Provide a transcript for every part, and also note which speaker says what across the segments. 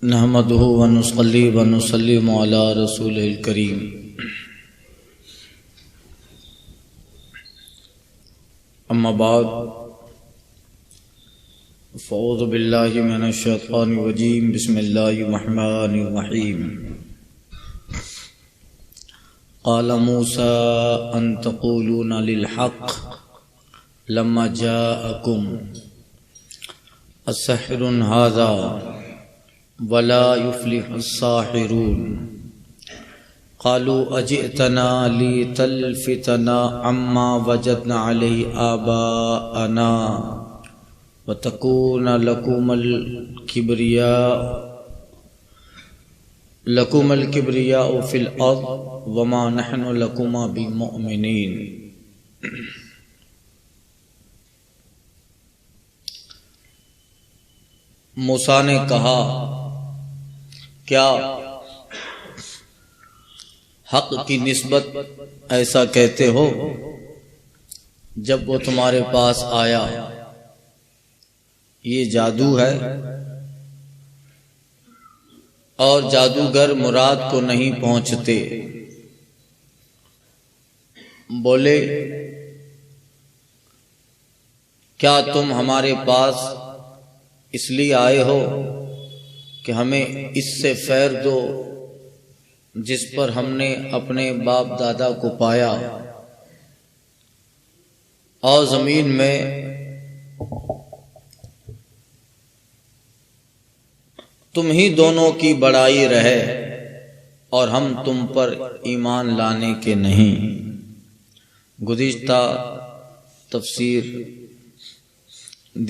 Speaker 1: نحمده ونصلي ونسلم على رسوله الكريم اما بعد فاعوذ بالله من الشيطان الرجيم بسم الله الرحمن الرحيم قال موسى ان تقولون للحق لما جاءكم السحر هذا ولا يفلح الساحرون قالوا اجئتنا لتلفتنا عما وجدنا عليه آباءنا وتكون لكم الكبرياء في الأرض وما نحن لكما بمؤمنين. موسیٰ نے کہا کیا حق کی نسبت ایسا کہتے ہو؟ جب وہ تمہارے پاس آیا یہ جادو ہے اور جادوگر مراد کو نہیں پہنچتے. بولے کیا تم ہمارے پاس اس لیے آئے ہو کہ ہمیں اس سے خیر دو جس پر ہم نے اپنے باپ دادا کو پایا اور زمین میں تم ہی دونوں کی بڑائی رہے اور ہم تم پر ایمان لانے کے نہیں. گزشتہ تفسیر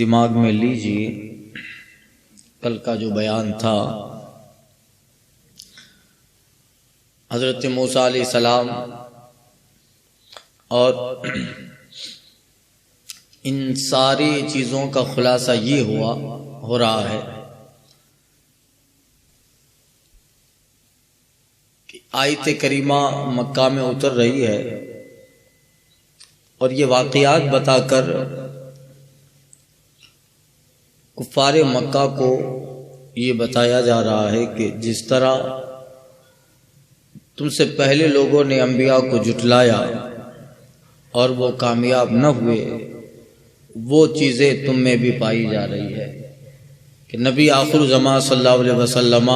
Speaker 1: دماغ میں لیجئے. کل کا جو بیان تھا حضرت موسیٰ علیہ السلام اور ان ساری چیزوں کا خلاصہ یہ ہو رہا ہے کہ آیت کریمہ مکہ میں اتر رہی ہے اور یہ واقعات بتا کر کفار مکہ کو یہ بتایا جا رہا ہے کہ جس طرح تم سے پہلے لوگوں نے انبیاء کو جھٹلایا اور وہ کامیاب نہ ہوئے، وہ چیزیں تم میں بھی پائی جا رہی ہے کہ نبی آخر الزمان صلی اللہ علیہ وسلم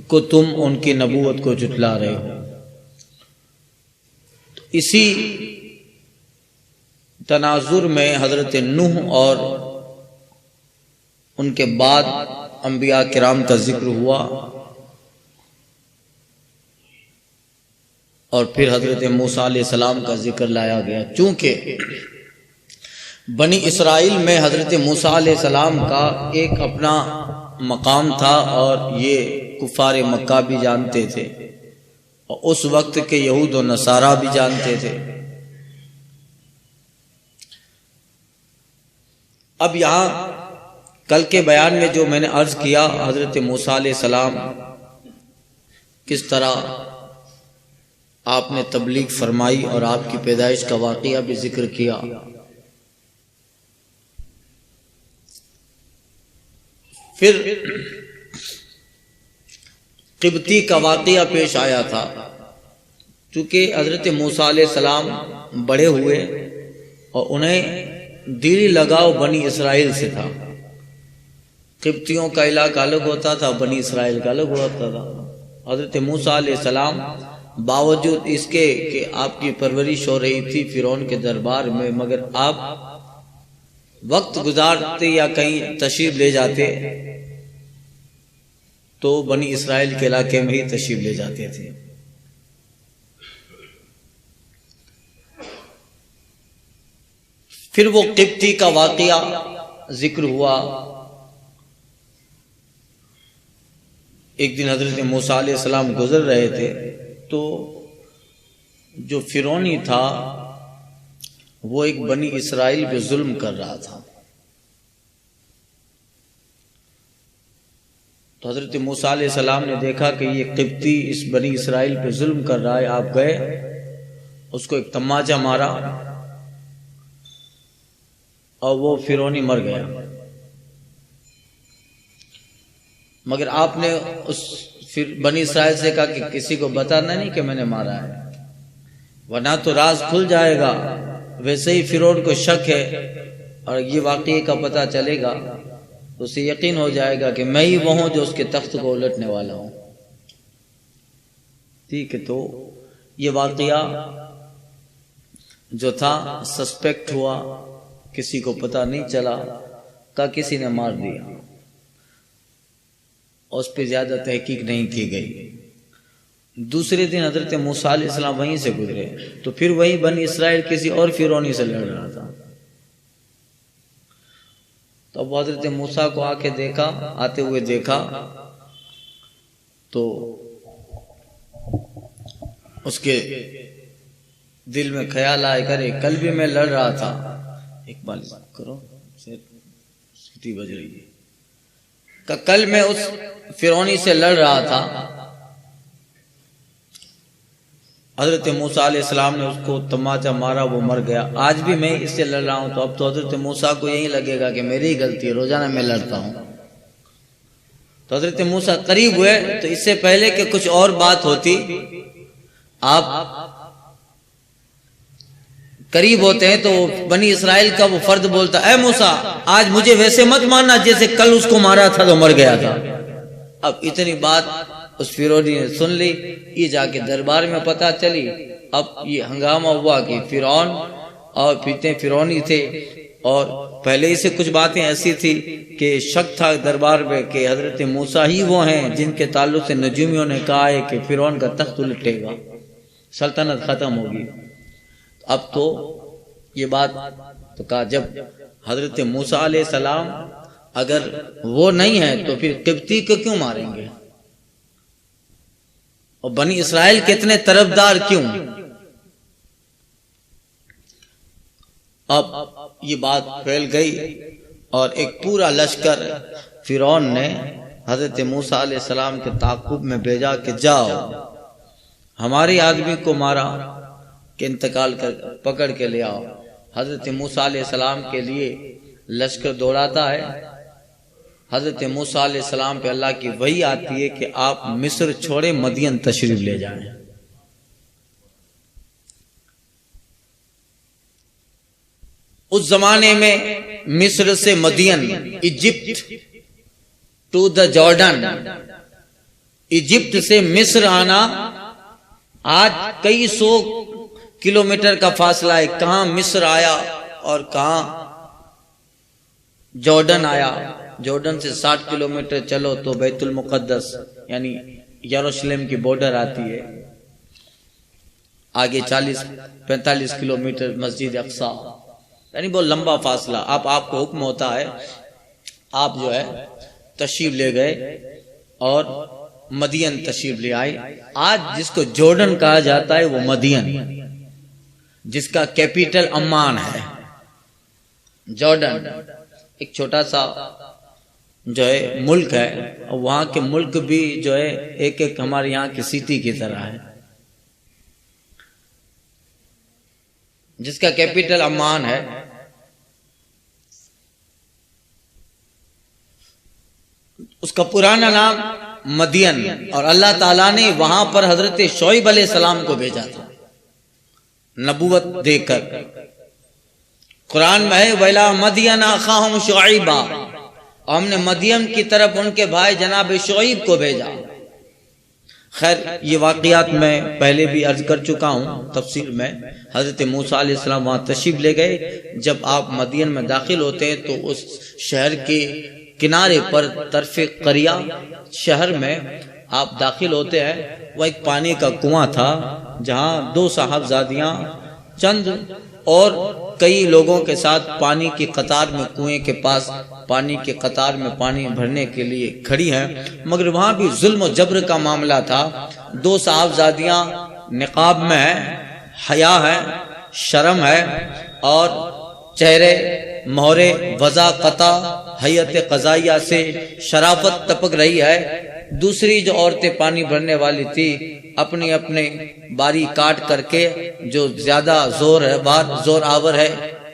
Speaker 1: کو تم ان کی نبوت کو جھٹلا رہے ہو. تو اسی تناظر میں حضرت نوح اور ان کے بعد انبیاء کرام کا ذکر ہوا اور پھر حضرت موسیٰ علیہ السلام کا ذکر لایا گیا. چونکہ بنی اسرائیل میں حضرت موسیٰ علیہ السلام کا ایک اپنا مقام تھا اور یہ کفار مکہ بھی جانتے تھے اور اس وقت کے یہود و نصارہ بھی جانتے تھے. اب یہاں کل کے بیان میں جو میں نے عرض کیا حضرت موسیٰ علیہ السلام کس طرح آپ نے تبلیغ فرمائی اور آپ کی پیدائش کا واقعہ بھی ذکر کیا. پھر قبطی کا واقعہ پیش آیا تھا. چونکہ حضرت موسیٰ علیہ السلام بڑے ہوئے اور انہیں دلی لگاؤ بنی اسرائیل سے تھا. قبطیوں کا علاقہ الگ ہوتا تھا، بنی اسرائیل کا الگ ہوتا تھا. حضرت موسیٰ علیہ السلام باوجود اس کے کہ آپ کی پرورش ہو رہی تھی فرعون کے دربار میں، مگر آپ وقت گزارتے یا کہیں تشریف لے جاتے تو بنی اسرائیل کے علاقے میں ہی تشریف لے جاتے تھے. پھر وہ قبطی کا واقعہ ذکر ہوا. ایک دن حضرت موسیٰ علیہ السلام گزر رہے تھے تو جو فرعونی تھا وہ ایک بنی اسرائیل پہ ظلم کر رہا تھا. تو حضرت موسیٰ علیہ السلام نے دیکھا کہ یہ قبطی اس بنی اسرائیل پہ ظلم کر رہا ہے. آپ گئے اس کو ایک تماچا مارا اور وہ فرعونی مر گیا. مگر آپ نے اس پھر بنی اسرائیل سے کہا کہ کسی کو بتانا نہیں کہ میں نے مارا ہے، ورنہ تو راز کھل جائے گا۔ ویسے ہی فرعون کو شک ہے اور یہ واقعے کا پتہ چلے گا تو اسے یقین ہو جائے گا کہ میں ہی وہ ہوں جو اس کے تخت کو الٹنے والا ہوں۔ ٹھیک ہے، تو یہ واقعہ جو تھا سسپیکٹ ہوا، کسی کو پتہ نہیں چلا، کہ کسی نے مار دیا، اور اس پہ زیادہ تحقیق نہیں کی گئی۔ دوسرے دن حضرت موسیٰ علیہ السلام وہیں سے گزرے تو پھر وہی بنی اسرائیل کسی اور فرعونی سے لڑ رہا تھا۔ تو اب حضرت موسیٰ کو آ کے دیکھا، آتے ہوئے دیکھا تو اس کے دل میں خیال آئے، کرے کل بھی میں لڑ رہا تھا، اقبال کرو سیٹی بج رہی ہے، کہ کل میں اس فرعونی سے لڑ رہا تھا، حضرت موسیٰ علیہ السلام نے اس کو تماچا مارا، وہ مر گیا، آج بھی میں اس سے لڑ رہا ہوں، تو اب تو حضرت موسیٰ کو یہی لگے گا کہ میری ہی غلطی ہے، روزانہ میں لڑتا ہوں۔ تو حضرت موسیٰ قریب ہوئے، تو اس سے پہلے کہ کچھ اور بات ہوتی، آپ قریب ہوتے ہیں تو بنی اسرائیل کا وہ فرد بولتا، اے موسیٰ آج مجھے ویسے مت مارنا جیسے کل اس کو مارا تھا تو مر گیا تھا۔ اب اتنی بات اس فرعونی نے سن لی، یہ جا کے دربار میں پتہ چلی، اب یہ ہنگامہ ہوا کہ فرعون اور فتنے فرعونی تھے، اور پہلے ہی سے کچھ باتیں ایسی تھی کہ شک تھا دربار میں کہ حضرت موسیٰ ہی وہ ہیں جن کے تعلق سے نجومیوں نے کہا ہے کہ فرعون کا تخت الٹے گا، سلطنت ختم ہوگی۔ اب تو یہ بات تو کہا، جب حضرت موسیٰ علیہ السلام اگر وہ نہیں ہے تو پھر قبطی کو کیوں ماریں گے، اور بنی اسرائیل کتنے طرفدار کیوں؟ اب یہ بات پھیل گئی اور ایک پورا لشکر فرعون نے حضرت موسیٰ علیہ السلام کے تعاقب میں بھیجا کہ جاؤ ہمارے آدمی کو مارا کہ انتقال کر پکڑ کے لے آؤ۔ حضرت موسیٰ علیہ السلام کے لیے لشکر دوڑاتا ہے، حضرت موسیٰ علیہ السلام پہ اللہ کی وحی آتی ہے کہ آپ مصر چھوڑے مدین تشریف لے جائیں۔ اس زمانے میں مصر سے مدین، Egypt to the Jordan, Egypt سے مصر آنا آج کئی سو کلومیٹر کا فاصلہ ہے، کہاں مصر آیا اور کہاں جارڈن آیا۔ جارڈن سے 60 کلومیٹر چلو تو بیت المقدس یعنی یروشلم کی بارڈر آتی ہے، آگے 40-45 کلومیٹر مسجد اقصی، یعنی بہت لمبا فاصلہ۔ آپ کو حکم ہوتا ہے، آپ جو ہے تشریف لے گئے اور مدین تشریف لے آئے۔ آج جس کو جارڈن کہا جاتا ہے وہ مدین، جس کا کیپیٹل عمان ہے۔ جارڈن ایک چھوٹا سا جو ہے ملک ہے، اور وہاں کے ملک بھی جو ہے ایک ایک ہمارے یہاں کی سٹی کی طرح ہے، جس کا کیپیٹل عمان ہے۔ اس کا پرانا نام مدین، اور اللہ تعالیٰ نے وہاں پر حضرت شعیب علیہ السلام کو بھیجا تھا نبوت دے کر۔ قرآن میں ہے وَإِلَىٰ مَدْيَنَ أَخَاهُمْ شُعَيْبًا، اور ہم نے مدین کی طرف ان کے بھائی جناب شعیب کو بھیجا۔ خیر یہ واقعات میں پہلے بھی عرض کر چکا ہوں تفسیر میں۔ حضرت موسیٰ علیہ السلام وہاں تشریف لے گئے۔ جب آپ مدین میں داخل ہوتے ہیں تو اس شہر کے کنارے پر طرف قریہ شہر میں آپ داخل ہوتے ہیں، وہ ایک پانی کا کنواں تھا جہاں 2 صاحبزادیاں چند اور کئی لوگوں کے ساتھ پانی کی قطار میں کنویں کے پاس پانی کی قطار میں پانی بھرنے کے لیے کھڑی ہیں، مگر وہاں بھی ظلم و جبر کا معاملہ تھا۔ 2 صاحبزادیاں نقاب میں ہیں، حیا ہے، شرم ہے، اور چہرے مہرے وضع قطع حیت قضائیہ سے شرافت ٹپک رہی ہے۔ دوسری جو عورتیں پانی بھرنے والی تھی اپنی اپنے باری کاٹ کر کے جو زیادہ زور آور ہے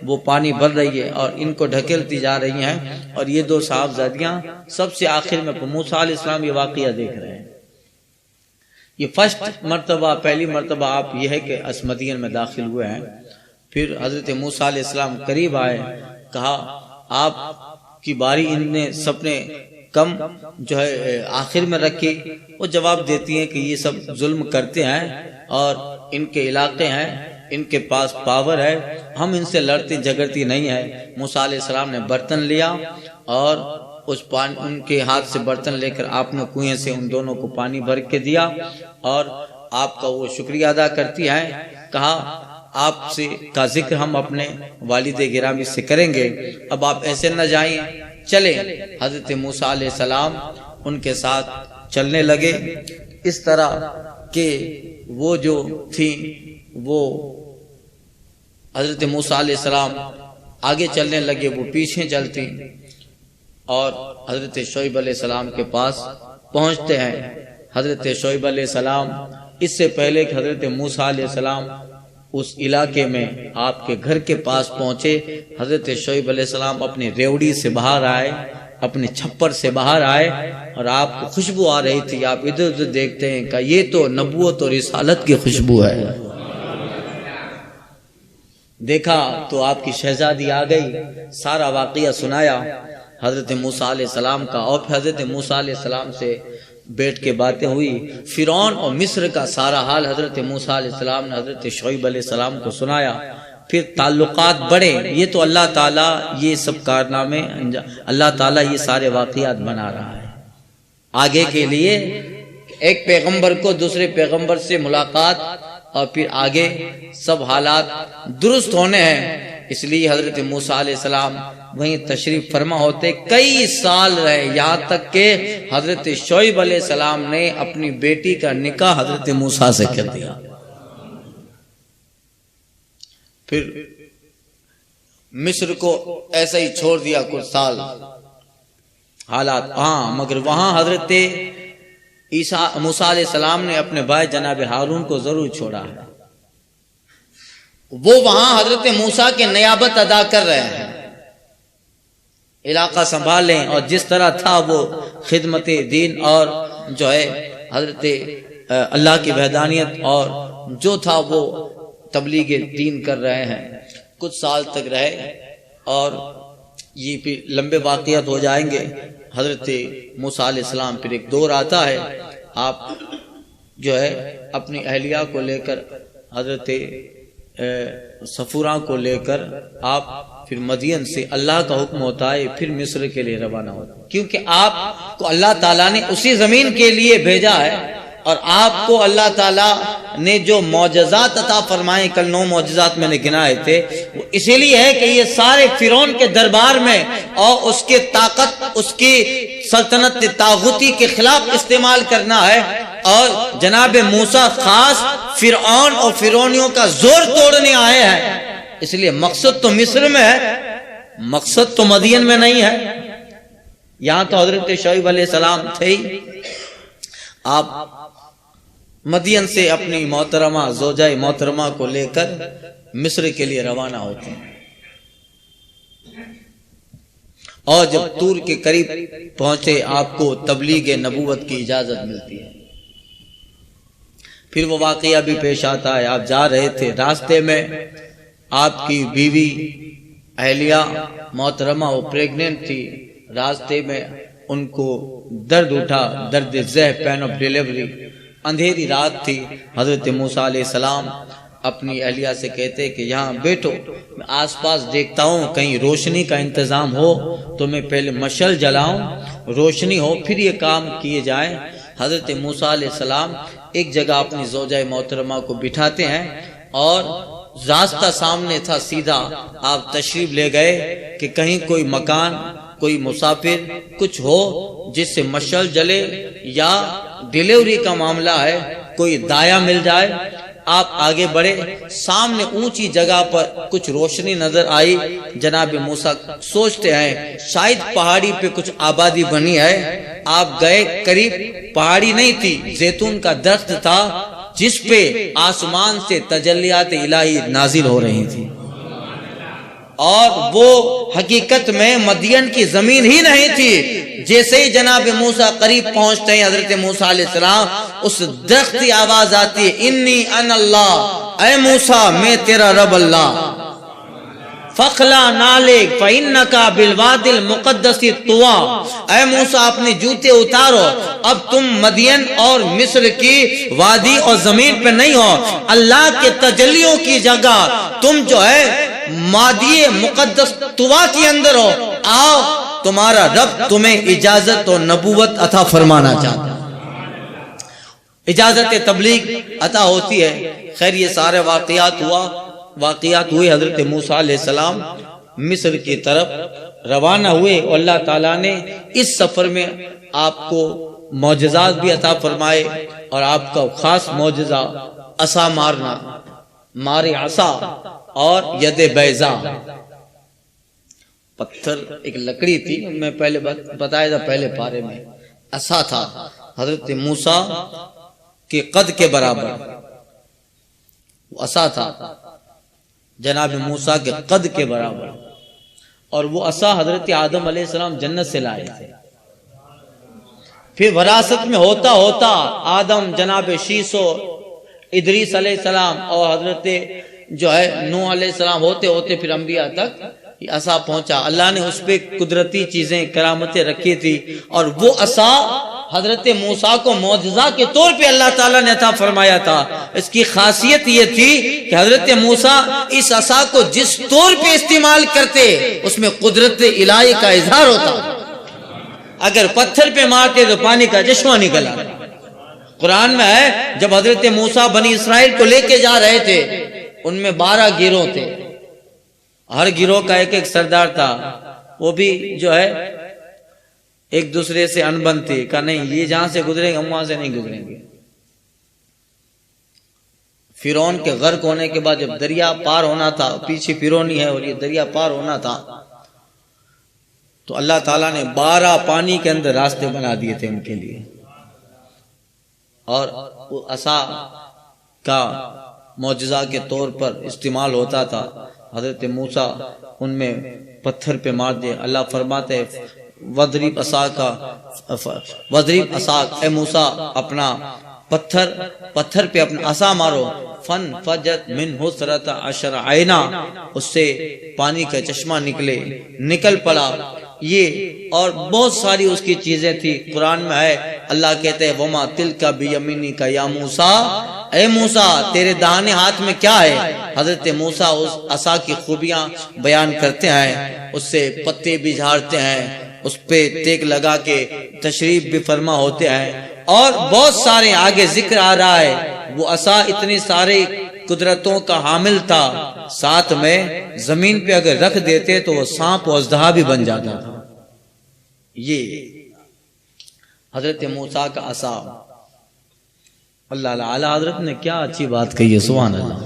Speaker 1: وہ پانی بھر رہی ہے اور ان کو ڈھکیلتی جا رہی ہیں، اور یہ دو صاحبزادیاں سب سے آخر میں موسیٰ علیہ السلام یہ واقعہ دیکھ رہے ہیں۔ یہ پہلی مرتبہ آپ یہ ہے کہ مدین میں داخل ہوئے ہیں۔ پھر حضرت موسیٰ علیہ السلام قریب آئے، کہا آپ کی باری ان نے سب نے کم جو ہے آخر میں رکھی۔ وہ جواب دیتی ہیں کہ یہ سب ظلم کرتے ہیں اور ان کے علاقے ہیں، ان کے پاس پاور ہے، ہم ان سے لڑتی جھگڑتی نہیں ہے۔ موسیٰ علیہ السلام نے برتن لیا اور اس پانی ان کے ہاتھ سے برتن لے کر آپ نے کنویں سے ان دونوں کو پانی بھر کے دیا اور آپ کا وہ شکریہ ادا کرتی ہیں۔ کہا آپ سے کا ذکر ہم اپنے والد گرامی سے کریں گے، اب آپ ایسے نہ جائیں، چلیں۔ حضرت موسیٰ علیہ السلام ان کے ساتھ چلنے لگے، اس طرح کہ وہ جو تھی وہ حضرت موسیٰ علیہ السلام آگے چلنے لگے، وہ پیچھے چلتی، اور حضرت شعیب علیہ السلام کے پاس پہنچتے ہیں۔ حضرت شعیب علیہ السلام اس سے پہلے کہ حضرت موسیٰ علیہ السلام اس علاقے میں آپ کے گھر کے پاس پہنچے، حضرت شعیب علیہ السلام اپنی ریوڑی سے باہر آئے، اپنے چھپر سے باہر آئے، اور آپ کو خوشبو آ رہی تھی۔ آپ ادھر ادھر دیکھتے ہیں کہ یہ تو نبوت اور رسالت کی خوشبو ہے۔ دیکھا تو آپ کی شہزادی آ گئی، سارا واقعہ سنایا حضرت موسیٰ علیہ السلام کا، اور حضرت موسیٰ علیہ السلام سے بیٹھ کے باتیں ہوئی۔ فرعون اور مصر کا سارا حال حضرت موسیٰ علیہ السلام نے حضرت شعیب علیہ السلام کو سنایا۔ پھر تعلقات بڑھے، یہ تو اللہ تعالیٰ یہ سب کارنامے اللہ تعالیٰ یہ سارے واقعات بنا رہا ہے آگے کے لیے، ایک پیغمبر کو دوسرے پیغمبر سے ملاقات اور پھر آگے سب حالات درست ہونے ہیں۔ اس لیے حضرت موسیٰ علیہ السلام وہیں تشریف فرما ہوتے، کئی سال رہے، یہاں تک کہ حضرت شعیب علیہ السلام نے اپنی بیٹی کا نکاح حضرت موسیٰ سے کر دیا۔ پھر مصر کو ایسا ہی چھوڑ دیا کچھ سال حالات، مگر وہاں حضرت موسیٰ علیہ السلام نے اپنے بھائی جناب ہارون کو ضرور چھوڑا ہے، وہ وہاں حضرت موسیٰ کے نیابت ادا کر رہے ہیں، علاقہ سنبھالیں، اور جس طرح تھا وہ خدمت دین اور جو ہے حضرت اللہ کی وحدانیت اور جو تھا وہ تبلیغ دین کر رہے ہیں۔ کچھ سال تک رہے اور یہ پھر لمبے واقعات ہو جائیں گے۔ حضرت موسیٰ علیہ السلام پھر ایک دور آتا ہے، آپ جو ہے اپنی اہلیہ کو لے کر حضرت صفوراں کو لے کر آپ پھر مدین سے اللہ کا حکم ہوتا ہے پھر مصر کے لیے روانہ ہوتا ہے، کیونکہ آپ کو اللہ تعالیٰ نے اسی زمین کے لیے بھیجا ہے، اور آپ کو اللہ تعالیٰ نے جو معجزات عطا فرمائے، کل 9 معجزات میں نے گنائے تھے، وہ اسی لیے ہے کہ یہ سارے فرعون کے دربار میں اور اس کے طاقت، اس کی سلطنت طاغوتی کے خلاف استعمال کرنا ہے، اور جناب موسیٰ خاص فرعون اور فرعونیوں کا زور توڑنے آئے ہیں۔ اس لیے مقصد تو مصر میں ہے، مقصد تو مدین میں نہیں ہے۔ یہاں تو حضرت شعیب علیہ السلام تھے ہی، آپ مدین سے اپنی محترمہ زوجہ محترمہ کو لے کر مصر کے لیے روانہ ہوتے ہیں، اور جب طور کے قریب پہنچے آپ کو تبلیغ نبوت کی اجازت ملتی ہے۔ پھر وہ واقعہ بھی پیش آتا ہے، آپ جا رہے تھے، راستے میں آپ کی بیوی اہلیہ محترمہ وہ پریگننٹ تھی، راستے میں ان کو درد اٹھا، درد ذہ، پین آف ڈیلیوری، اندھیری رات تھی۔ حضرت موسیٰ علیہ السلام اپنی اہلیہ سے کہتے کہ یہاں بیٹھو، میں آس پاس دیکھتا ہوں کہیں روشنی کا انتظام ہو تو میں پہلے مشعل جلاؤں، روشنی ہو پھر یہ کام کیے جائیں۔ حضرت موسیٰ علیہ السلام ایک جگہ اپنی زوجہ محترمہ کو بٹھاتے ہیں، اور راستہ سامنے تھا سیدھا، آپ تشریف لے گئے کہ کہیں کوئی مکان، کوئی مسافر کچھ ہو جس سے مشعل جلے، یا ڈیلیوری کا معاملہ ہے کوئی دایا مل جائے۔ آپ آگے بڑھے، سامنے اونچی جگہ پر کچھ روشنی نظر آئی۔ جناب موسیٰ سوچتے ہیں شاید پہاڑی پہ کچھ آبادی بنی ہے۔ آپ گئے قریب، پہاڑی نہیں تھی، زیتون کا درخت تھا جس پہ آسمان سے تجلیات الہی نازل ہو رہی تھی۔ اور وہ حقیقت میں مدین کی زمین ہی نہیں تھی. جیسے ہی جناب موسیٰ قریب پہنچتے ہیں حضرت موسیٰ علیہ السلام اس درخت کی آواز آتی ہے انی انا اللہ، اے موسیٰ میں تیرا رب اللہ. فخلا نالک فإنک بالواد المقدس طویٰ، اے موسیٰ اپنے جوتے اتارو، اب تم مدین اور مصر کی وادی اور زمین پہ نہیں ہو، اللہ کے تجلیوں کی جگہ تم جو ہے وادی مقدس طویٰ کے اندر ہو. آؤ تمہارا رب تمہیں اجازت اور نبوت عطا فرمانا چاہتا ہے، اجازت تبلیغ عطا ہوتی ہے. خیر یہ سارے واقعات ہوئے. حضرت موسیٰ علیہ السلام مصر کی طرف روانہ ہوئے اور اللہ تعالیٰ نے اس سفر میں آپ کو معجزات بھی عطا فرمائے. اور آپ کا خاص معجزہ عصا مارنا، مارے عصا اور ید بیضا. پتھر ایک لکڑی تھی، میں پہلے بتایا تھا پہلے پارے میں. عصا تھا حضرت موسیٰ کے قد کے برابر، وہ عصا تھا جناب موسیٰ کے قد کے برابر. اور وہ عصا حضرت آدم علیہ السلام جنت سے لائے تھے. پھر وراثت میں ہوتا ہوتا آدم، جناب شیسو، ادریس علیہ السلام اور حضرت جو ہے نوح علیہ السلام ہوتے ہوتے پھر انبیاء تک یہ عصا پہنچا. اللہ نے اس پہ قدرتی چیزیں کرامتیں رکھی تھی. اور وہ عصا حضرت موسیٰ کو معجزہ کے طور پہ اللہ تعالیٰ نے عطا فرمایا تھا. اس کی خاصیت یہ تھی کہ حضرت موسیٰ اس عصا کو جس طور پہ استعمال کرتے اس میں قدرت الہی کا اظہار ہوتا. اگر پتھر پہ مارتے تو پانی کا چشمہ نکل آتا. قرآن میں ہے جب حضرت موسیٰ بنی اسرائیل کو لے کے جا رہے تھے، ان میں 12 گروہ تھے، ہر گروہ کا ایک سردار تھا. وہ بھی جو ہے ایک دوسرے سے انبن تھے، کہا نہیں یہ جہاں سے گزریں گے ہم وہاں سے نہیں گزریں گے. فرعون کے غرق ہونے کے بعد جب دریا پار ہونا تھا، پیچھے فرعونی ہے اور یہ دریا پار ہونا تھا، تو اللہ تعالیٰ نے 12 پانی کے اندر راستے بنا دیے تھے ان کے لیے. اور وہ عصا کا معجزہ کے طور پر استعمال ہوتا تھا. حضرت موسیٰ ان میں پتھر پہ مار دے. اللہ فرماتے ہیں وَضْرِبْ عَصَاكَ، اے موسیٰ اپنا پتھر پہ اپنا عصا مارو. فَانْفَجَرَتْ مِنْهُ اثْنَتَا عَشْرَ عَيْنًا، اس سے پانی کا چشمہ نکل پڑا. یہ اور بہت ساری اس کی چیزیں تھی. قرآن میں ہے اللہ کہتے ہیں وَمَا تِلْكَ بِيَمِينِكَ يَا موسیٰ، اے موسیٰ تیرے داہنے ہاتھ میں کیا ہے. حضرت موسیٰ اس عصا کی خوبیاں بیان کرتے ہیں. اس سے پتے بھی جھاڑتے ہیں، اس پہ ٹیک لگا کے تشریف بھی فرما ہوتے ہیں. اور بہت سارے آگے ذکر آ رہا ہے. وہ عصا اتنی سارے قدرتوں کا حامل تھا، ساتھ میں زمین پہ اگر رکھ دیتے تو وہ سانپ و اژدہا بھی بن جاتا تھا. یہ حضرت موسیٰ کا عصا. اللہ اعلیٰ حضرت نے کیا اچھی بات کہی ہے، سبحان اللہ.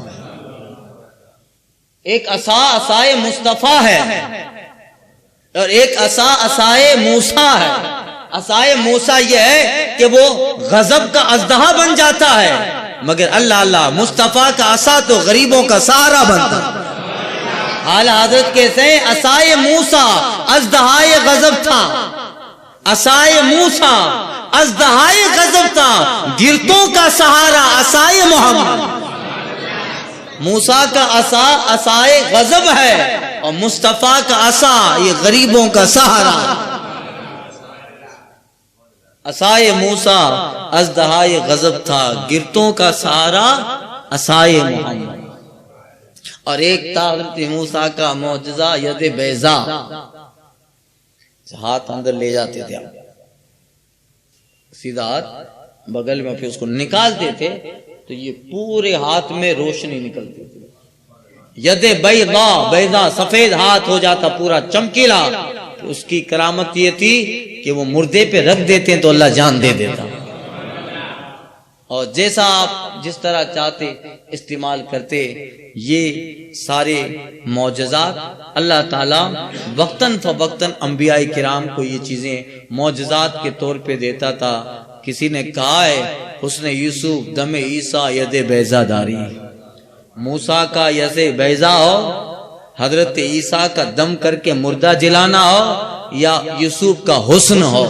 Speaker 1: ایک عصا عصائے مصطفیٰ ہے اور ایک عصا عصائے موسیٰ ہے. عصائے موسیٰ یہ ہے کہ وہ غضب کا اژدہا بن جاتا ہے، مگر اللہ مصطفیٰ کا عصا تو غریبوں کا سہارا بنتا. اعلیٰ حضرت کہتے ہیں عصائے موسیٰ اژدہائے غضب تھا، عصائے موسیٰ اژدہائے غضب تھا، گرتوں کا سہارا عصائے محمد. موسیٰ کا عصا عصائے غضب ہے اور مصطفیٰ کا عصا یہ غریبوں کا سہارا. عصائے موسیٰ اژدہائے غضب تھا، گرتوں کا سہارا عصائے محمد. اور ایک تھا حضرت موسیٰ کا معجزہ ید بیضا، ہاتھ اندر لے جاتے تھے سیدھا ہاتھ بغل میں، پھر اس کو نکالتے تھے تو یہ پورے ہاتھ میں روشنی نکلتی تھی. ید بیضا سفید ہاتھ ہو جاتا پورا چمکیلا. اس کی کرامت یہ تھی کہ وہ مردے پہ رکھ دیتے تو اللہ جان دے دیتا. اور جیسا آپ جس طرح چاہتے استعمال کرتے. یہ سارے معجزات اللہ تعالیٰ وقتاً فوقتاً انبیاء کرام کو یہ چیزیں معجزات کے طور پہ دیتا تھا. کسی نے کہا ہے حسن یوسف دم عیسیٰ ید بیضا داری، موسیٰ کا ید بیضا ہو حضرت عیسیٰ کا دم کر کے مردہ جلانا ہو یا یوسف کا حسن ہو.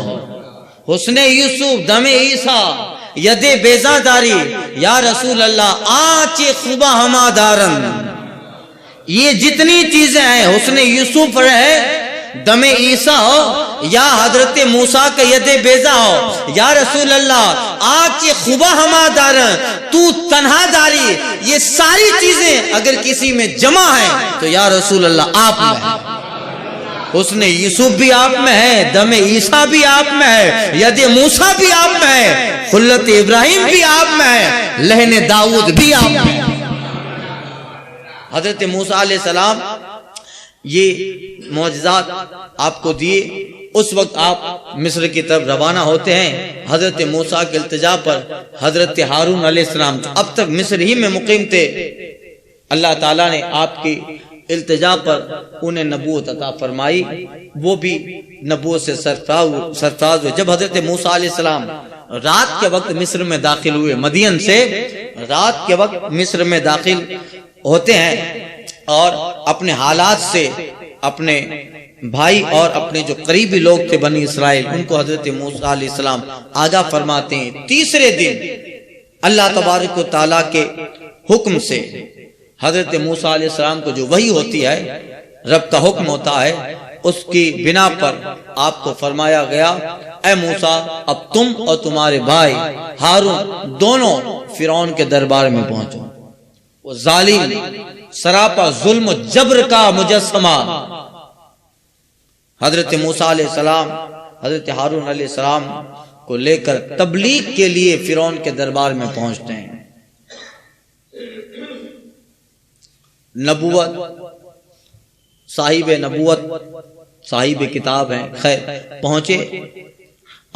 Speaker 1: حسن یوسف دم عیسیٰ ید بیزا داری یا رسول اللہ آنچ خوبہ ہما دارن. یہ جتنی چیزیں ہیں حسن یوسف رہے دم عیسیٰ ہو یا حضرت موسیٰ کا ید بیزا ہو یا رسول اللہ آج یہ خوبہ ہما دارن تو تنہا داری. یہ ساری چیزیں اگر کسی میں جمع ہیں تو یا رسول اللہ آپ میں ہے. حسن یوسف بھی آپ میں ہے, دم عیسیٰ بھی آپ میں ہے, ید موسیٰ بھی آپ میں ہے, خلت ابراہیم بھی آپ میں ہے, لہن داؤد بھی آپ میں ہے. حضرت موسیٰ علیہ السلام یہ معجزات آپ کو دیے. اس وقت آپ مصر کی طرف روانہ ہوتے ہیں. حضرت موسیٰ کے التجا پر حضرت ہارون علیہ السلام اب تک مصر ہی میں مقیم تھے. اللہ تعالیٰ نے آپ کی التجا پر انہیں نبوت عطا فرمائی, وہ بھی نبوت سے سرفراز ہوئے. جب حضرت موسیٰ علیہ السلام رات کے وقت مصر میں داخل ہوئے, مدین سے رات کے وقت مصر میں داخل ہوتے ہیں اور اپنے حالات سے اپنے بھائی اور اپنے جو قریبی لوگ تھے بنی اسرائیل ان کو حضرت موسیٰ علیہ السلام آگاہ فرماتے ہیں. تیسرے دن اللہ تبارک و تعالیٰ کے حکم سے حضرت موسیٰ علیہ السلام کو جو وحی ہوتی ہے, رب کا حکم ہوتا ہے, اس کی بنا پر آپ کو فرمایا گیا اے موسیٰ اب تم اور تمہارے بھائی ہارون دونوں فرعون کے دربار میں پہنچو. وہ ظالم سراپا ظلم و جبر کا مجسمہ حضرت موسیٰ علیہ السلام حضرت ہارون علیہ السلام کو لے کر تبلیغ کے لیے فرعون کے دربار میں پہنچتے ہیں. نبوت صاحب نبوت صاحب کتاب ہیں, خیر پہنچے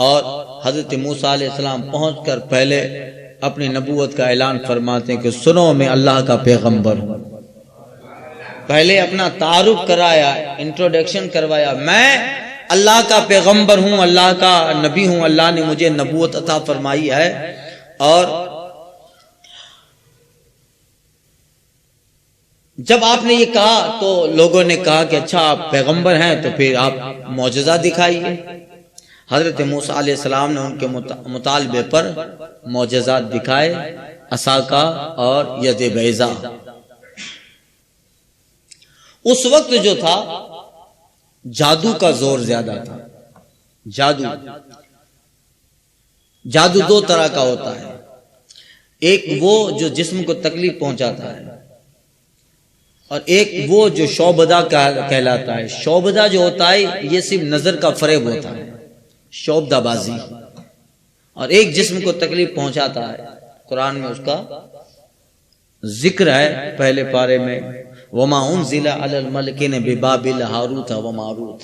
Speaker 1: اور حضرت موسیٰ علیہ السلام پہنچ کر پہلے اپنی نبوت کا اعلان فرماتے ہیں کہ سنو میں اللہ کا پیغمبر ہوں. پہلے اپنا تعارف کرایا, انٹروڈکشن کروایا, میں اللہ کا پیغمبر ہوں, اللہ کا نبی ہوں, اللہ نے مجھے نبوت عطا فرمائی ہے. اور جب آپ نے یہ کہا تو لوگوں نے کہا کہ اچھا آپ پیغمبر ہیں تو پھر آپ معجزہ دکھائیے. حضرت موسیٰ علیہ السلام نے ان کے مطالبے پر معجزات دکھائے, عصا کا اور ید بیضا. اس وقت جو تھا جادو کا زور زیادہ تھا. جادو دو طرح کا ہوتا ہے, ایک وہ جو جسم کو تکلیف پہنچاتا ہے اور ایک وہ جو شعبدہ کہلاتا ہے. شعبدہ جو ہوتا ہے یہ صرف نظر کا فریب ہوتا ہے, شعبدہ بازی. اور ایک جسم کو تکلیف پہنچاتا ہے. قرآن میں اس کا ذکر ہے پہلے پارے میں وما انزل علی الملکین ببابل ہاروت و ماروت.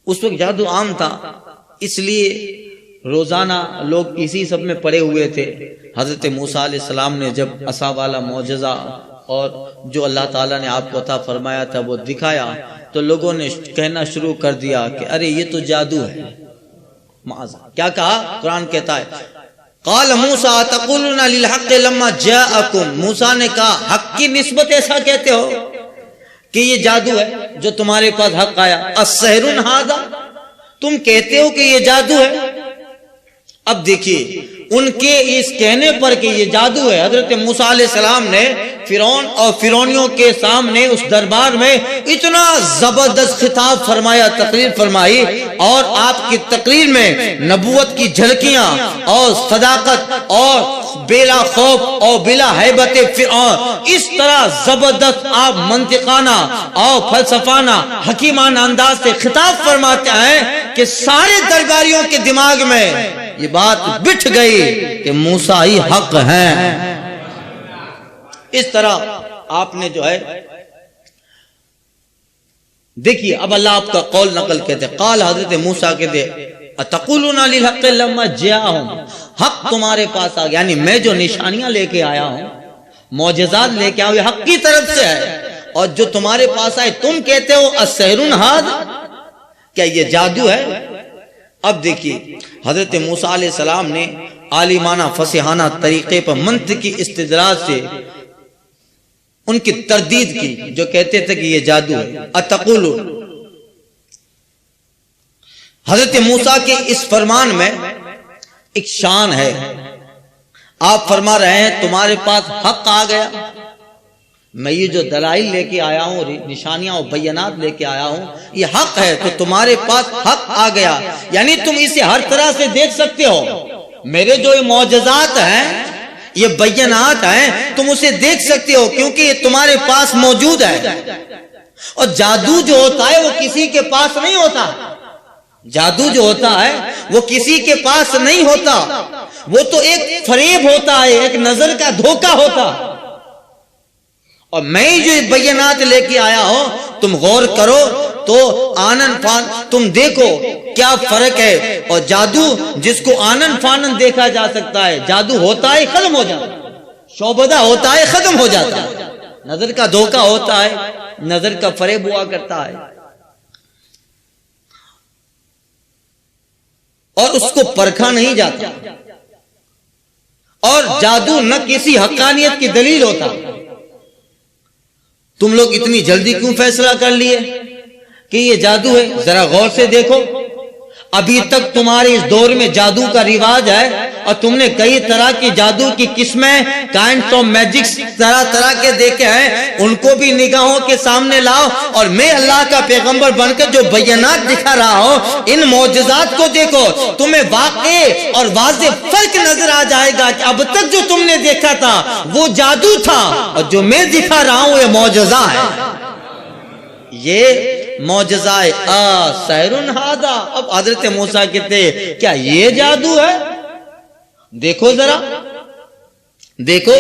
Speaker 1: اس وقت جادو عام تھا, اس لیے روزانہ لوگ اسی سب میں پڑے ہوئے تھے. حضرت موسیٰ علیہ السلام نے جب عصا والا معجزہ اور جو اللہ تعالیٰ نے آپ کو عطا فرمایا تھا وہ دکھایا تو لوگوں نے کہنا شروع کر دیا کہ ارے یہ تو جادو ہے. کیا کہا قرآن کہتا ہے قال موسیٰ تقولون للحق لما جاءکم. موسیٰ نے کہا حق کی نسبت ایسا کہتے ہو کہ یہ جادو ہے جو تمہارے پاس حق آیا. السحر ھذا, تم کہتے ہو کہ یہ جادو ہے. اب دیکھیے ان کے اس کہنے پر کہ یہ جادو ہے, حضرت موسیٰ علیہ السلام نے فرعون اور فرعونیوں کے سامنے اس دربار میں اتنا زبردست خطاب فرمایا, تقریر فرمائی, اور آپ کی تقریر میں نبوت کی جھلکیاں اور صداقت اور بلا خوف اور بلا ہیبت فرعون اس طرح زبردست آپ منطقانہ اور فلسفانہ حکیمانہ انداز سے خطاب فرماتے ہیں کہ سارے درباریوں کے دماغ میں یہ بات بٹھ گئی کہ موسیٰ ہی حق ہیں. اس طرح آپ نے جو ہے دیکھیے اب اللہ آپ کا قول نقل کہتے ہیں. قال حضرت موسیٰ کہتے اتقولون للحق لما جاءہم, حق تمہارے پاس آ گیا, یعنی میں جو نشانیاں لے کے آیا ہوں, معجزات لے کے آیا ہوں, حق کی طرف سے ہے, اور جو تمہارے پاس آئے تم کہتے ہو السحر ھذا, کیا یہ جادو ہے. اب دیکھیے حضرت موسیٰ علیہ السلام نے عالمانہ فصیحانہ طریقے پر منطقی استدلال سے ان کی تردید کی جو کہتے تھے کہ یہ جادو ہے. اتقولون. حضرت موسیٰ کے اس فرمان میں ایک شان ہے. آپ فرما رہے ہیں تمہارے پاس حق آ گیا. میں یہ جو دلائل لے کے آیا ہوں، نشانیاں اور بینات لے کے آیا ہوں، یہ حق ہے تو تمہارے پاس حق آ گیا. یعنی تم اسے ہر طرح سے دیکھ سکتے ہو. میرے جو یہ معجزات ہیں، یہ بینات ہیں، تم اسے دیکھ سکتے ہو کیونکہ یہ تمہارے پاس موجود ہے. اور جادو جو ہوتا ہے وہ کسی کے پاس نہیں ہوتا. جادو جو ہوتا ہے وہ کسی کے پاس نہیں ہوتا. وہ تو ایک فریب ہوتا ہے، ایک نظر کا دھوکہ ہوتا. اور میں جو بینات لے کے آیا ہوں، تم غور کرو تو آنن فان تم دیکھو کیا فرق ہے. اور جادو جس کو آنن فانن دیکھا جا سکتا ہے، جادو ہوتا ہے ختم ہو جاتا ہے، شعبدہ ہوتا ہے ختم ہو جاتا ہے. نظر کا دھوکہ ہوتا ہے، نظر کا فریب ہوا کرتا ہے، اور اس کو پرکھا نہیں جاتا. اور جادو نہ کسی حقانیت کی دلیل ہوتا. تم لوگ اتنی جلدی کیوں فیصلہ کر لیے کہ یہ جادو ہے؟ ذرا غور سے دیکھو. ابھی تک تمہارے اس دور میں جادو کا رواج ہے اور تم نے کئی طرح کی جادو کی قسمیں، کائنڈز آف میجکس طرح طرح کے دیکھے ہیں. ان کو بھی نگاہوں کے سامنے لاؤ اور میں اللہ کا پیغمبر بن کر جو بینات دکھا رہا ہوں، ان معجزات کو دیکھو. تمہیں واقع اور واضح فرق نظر آ جائے گا کہ اب تک جو تم نے دیکھا تھا وہ جادو تھا اور جو میں دکھا رہا ہوں یہ معجزہ ہے. یہ معجزہ سحرٌ ھذا. اب حضرت موسیٰ کہتے کیا یہ جادو ہے؟ دیکھو ذرا دیکھو.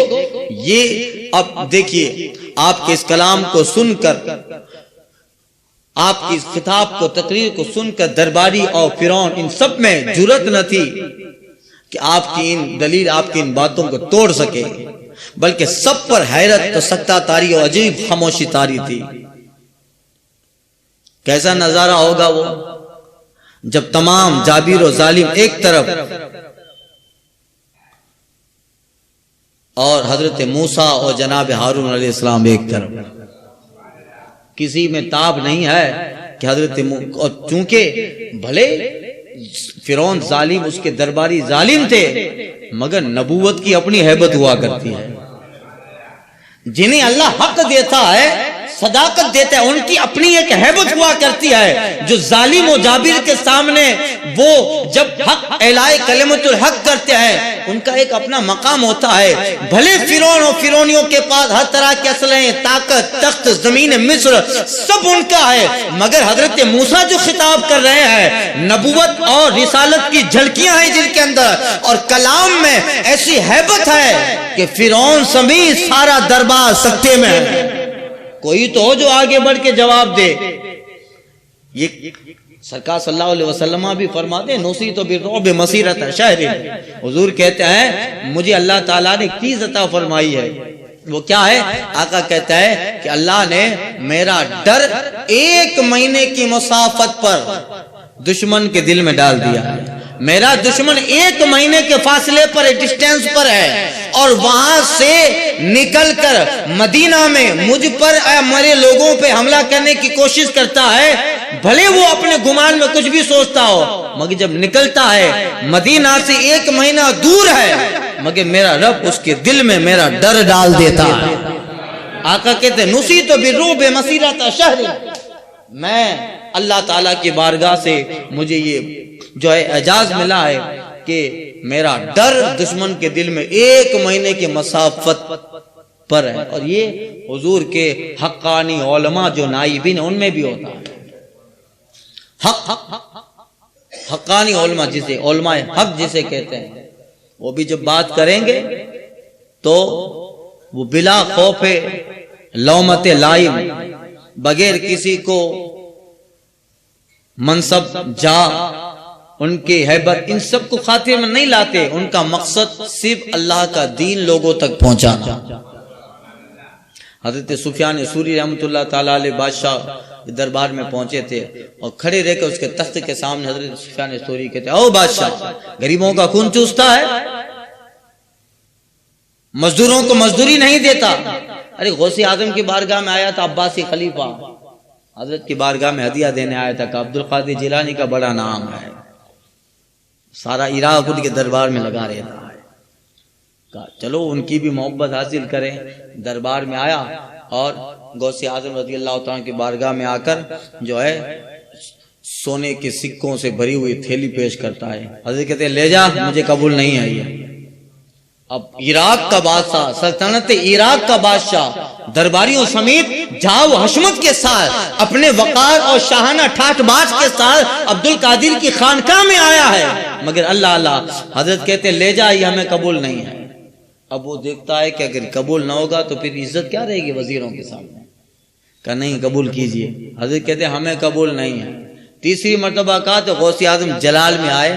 Speaker 1: یہ اب دیکھیے، آپ کے اس کلام کو سن کر، آپ کی اس خطاب کو، تقریر کو سن کر درباری اور فرعون ان سب میں جرأت نہ تھی کہ آپ کی ان دلیل، آپ کی ان باتوں کو توڑ سکے، بلکہ سب پر حیرت تو سکتہ تاری اور عجیب خاموشی تاری تھی. کیسا نظارہ ہوگا وہ جب تمام جابر و ظالم ایک طرف اور حضرت موسیٰ اور جناب ہارون علیہ السلام ایک طرف. کسی میں تاب نہیں ہے کہ حضرت اور چونکہ بھلے فرعون ظالم، اس کے درباری ظالم تھے، مگر نبوت کی اپنی ہیبت ہوا کرتی ہے. جنہیں اللہ حق دیتا ہے، صداقت دیتا ہے، ان کی اپنی ایک ہیبت ہوا کرتی ہے. جو ظالم و جابر کے سامنے وہ جب حق اعلائے کلمت الحق کرتے ہیں، ان کا ایک اپنا مقام ہوتا ہے. بھلے فرعون و فرعونیوں کے پاس ہر طرح کے اسلحے، طاقت، تخت، زمین مصر سب ان کا ہے، مگر حضرت موسیٰ جو خطاب کر رہے ہیں، نبوت اور رسالت کی جھلکیاں ہیں جن کے اندر، اور کلام میں ایسی ہیبت ہے کہ فرعون سمیت سارا دربار سکتے میں ہے. کوئی تو ہو جو آگے بڑھ کے جواب دے. یہ سرکار صلی اللہ علیہ وسلم بھی فرماتے ہیں نصیت بالرعب مسیرۃ شہر. حضور کہتے ہیں مجھے اللہ تعالیٰ نے ایک چیز عطا فرمائی ہے. وہ کیا ہے؟ آقا کہتا ہے کہ اللہ نے میرا ڈر 1 مہینے کی مسافت پر دشمن کے دل میں ڈال دیا ہے. میرا دشمن 1 مہینے کے فاصلے پر ڈسٹینس پر ہے، اور وہاں سے نکل کر مدینہ میں مجھ پر میرے لوگوں پہ حملہ کرنے کی کوشش کرتا ہے. بھلے وہ اپنے گمان میں کچھ بھی سوچتا ہو، مگر جب نکلتا ہے مدینہ سے 1 مہینہ دور ہے، مگر میرا رب اس کے دل میں میرا ڈر ڈال دیتا ہے. آقا کہتے ہیں نصیت بالرعب مسیرۃ شہر. میں اللہ تعالیٰ کی بارگاہ سے مجھے یہ جو ہے اعجاز ملا ہے کہ میرا ڈر دشمن کے دل میں 1 مہینے کی مسافت پر ہے. اور یہ حضور کے حقانی علماء جو نائبین ان میں بھی ہوتا ہے. حقانی علماء جسے علماء حق جسے کہتے ہیں، وہ بھی جب بات کریں گے تو وہ بلا خوف لومت لائم، بغیر کسی کو منصب، جا، ان کی ہیبت، ان سب کو خاطر میں نہیں لاتے. ان کا مقصد صرف اللہ کا دین لوگوں تک پہنچانا. حضرت سفیان ثوری رحمۃ اللہ تعالیٰ علیہ بادشاہ دربار میں پہنچے تھے اور کھڑے رہ کر اس کے تخت کے سامنے حضرت سفیان ثوری کہتے او بادشاہ، غریبوں کا خون چوستا ہے، مزدوروں کو مزدوری نہیں دیتا، ارے غوث اعظم کی بارگاہ میں آیا تھا عباسی خلیفہ، حضرت کی بارگاہ میں ہدیہ دینے آیا تھا کہ عبد القادر جیلانی کا بڑا نام ہے، سارا عراق ان کے دربار میں لگا رہتا ہے، کہا چلو ان کی بھی محبت حاصل کریں۔ دربار میں آیا اور غوث اعظم رضی اللہ تعالیٰ کی بارگاہ میں آ کر جو ہے سونے کے سکوں سے بھری ہوئی تھیلی پیش کرتا ہے۔ حضرت کہتے ہیں لے جا، مجھے قبول نہیں ہے یہ۔ اب عراق کا بادشاہ، سلطنت عراق کا بادشاہ درباریوں سمیت جاؤ حشمت کے ساتھ اپنے وقار اور شاہانہ ٹھاٹ باز کے ساتھ عبد القادر کی خانقاہ میں آیا ہے، مگر اللہ اللہ حضرت کہتے لے جا، یہ ہمیں قبول نہیں ہے۔ اب وہ دیکھتا ہے کہ اگر قبول نہ ہوگا تو پھر عزت کیا رہے گی وزیروں کے سامنے، کہ نہیں قبول کیجئے۔ حضرت کہتے ہمیں قبول نہیں ہے۔ تیسری مرتبہ کہا تو غوث اعظم جلال میں آئے،